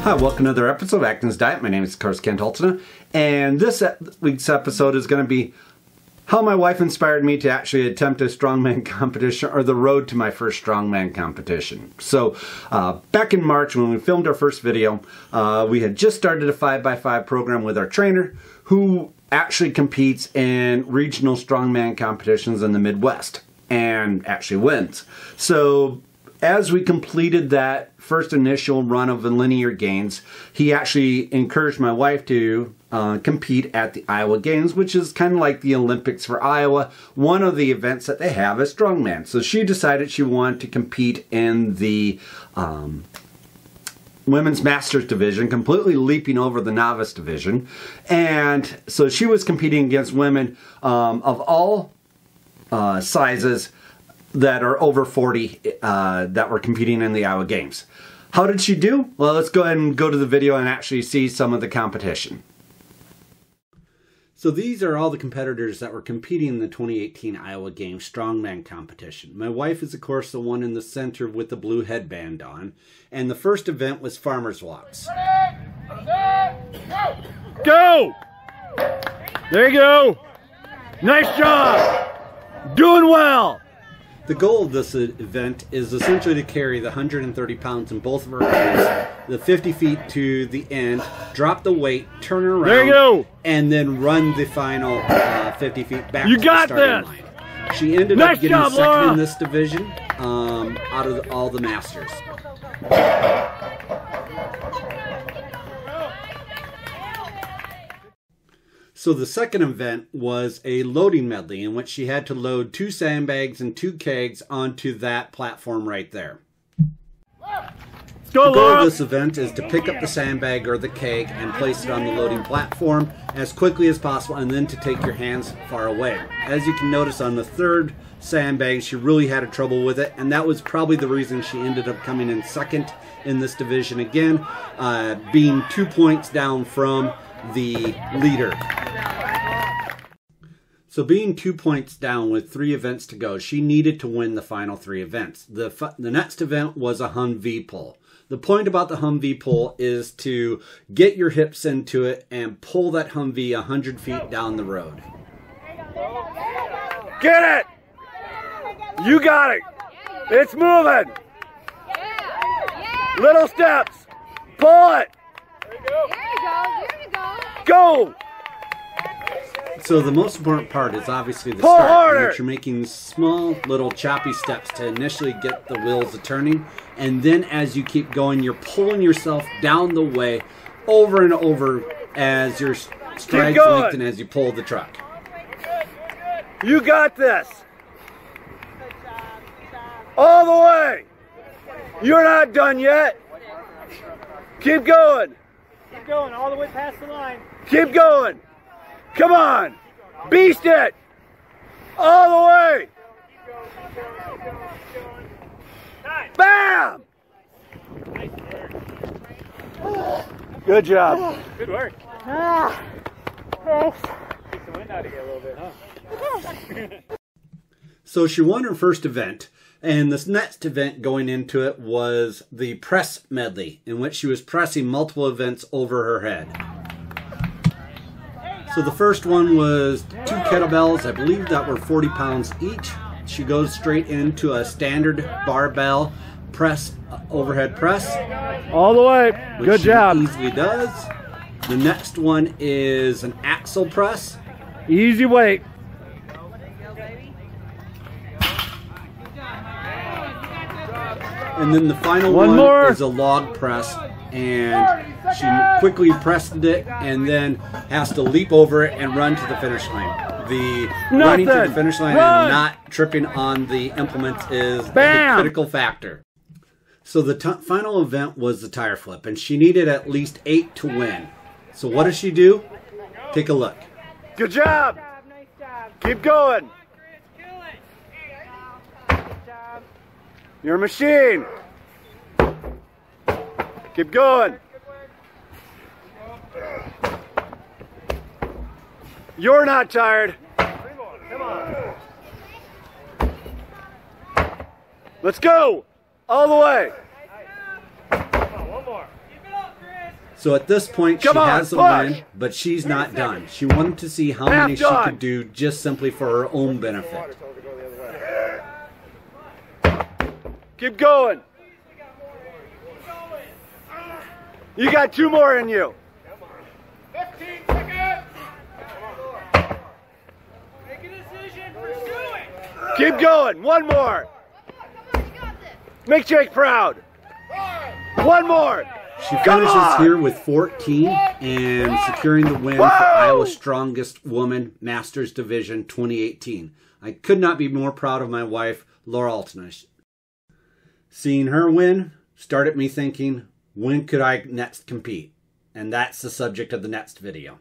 Hi, welcome to another episode of Atkins Diet. My name is, of course, Altena, and this week's episode is going to be how my wife inspired me to actually attempt a strongman competition, or the road to my first strongman competition. So, back in March when we filmed our first video, we had just started a 5x5 program with our trainer, who actually competes in regional strongman competitions in the Midwest, and actually wins. So, as we completed that first initial run of the linear gains, he actually encouraged my wife to compete at the Iowa Games, which is kind of like the Olympics for Iowa. One of the events that they have is strongman. So she decided she wanted to compete in the women's masters division, completely leaping over the novice division. And so she was competing against women of all sizes that are over 40 that were competing in the Iowa Games. How did she do? Well, let's go ahead and go to the video and actually see some of the competition. So these are all the competitors that were competing in the 2018 Iowa Games Strongman competition. My wife is, of course, the one in the center with the blue headband on. And the first event was farmer's walks. Go! There you go! Nice job! Doing well! The goal of this event is essentially to carry the 130 pounds in both of our hands, the 50 feet to the end, drop the weight, turn around, there you go, and then run the final 50 feet back you to got the starting this. line. She ended nice up getting job, second Laura. in this division out of all the masters. So the second event was a loading medley in which she had to load 2 sandbags and 2 kegs onto that platform right there. Let's go, the goal Laura. of this event is to pick up the sandbag or the keg and place it on the loading platform as quickly as possible, and then to take your hands far away. As you can notice on the third sandbag, she really had trouble with it, and that was probably the reason she ended up coming in second in this division again, being 2 points down from the leader. So being 2 points down with 3 events to go, she needed to win the final 3 events. The next event was a Humvee Pole. The point about the Humvee Pole is to get your hips into it and pull that Humvee 100 feet down the road. Get it! You got it! It's moving! Little steps! Pull it! There you go, there you go. Go! So the most important part is obviously the Pull start, harder. in which you're making small little choppy steps to initially get the wheels turning, and then as you keep going, you're pulling yourself down the way over and over as your strides lengthen as you pull the truck. You got this! All the way! You're not done yet! Keep going! Keep going all the way past the line. Keep going! Come on! Beast it! All the way! Bam! Good job. Good work. Thanks. Take the wind out of here a little bit, huh? So she won her first event, and this next event going into it was the press medley, in which she was pressing multiple events over her head. So the first one was 2 kettlebells, I believe that were 40 pounds each. She goes straight into a standard barbell press, overhead press. All the way. Which Good she job. easily does. The next one is an axle press. Easy weight. And then the final One one more. is a log press, and she quickly pressed it and then has to leap over it and run to the finish line. The running to the finish line and not tripping on the implements is the critical factor. So the final event was the tire flip, and she needed at least 8 to win. So what does she do? Take a look. Good job. Nice job. Keep going. You're a machine. Keep going. You're not tired. Come on. Let's go. All the way. Come on, one more. Keep it up, Chris. So at this point, she Come on, has a push! win, but she's not done. She wanted to see how Half many she done. could do just simply for her own benefit. Keep going. You got 2 more in you. 15 seconds. Make a decision. Pursue it. Keep going. 1 more. Make Jake proud. 1 more. She Come finishes on! here with 14 and securing the win for Iowa's Strongest Woman Masters Division 2018. I could not be more proud of my wife, Laura Altena. Seeing her win started me thinking, when could I next compete? And that's the subject of the next video.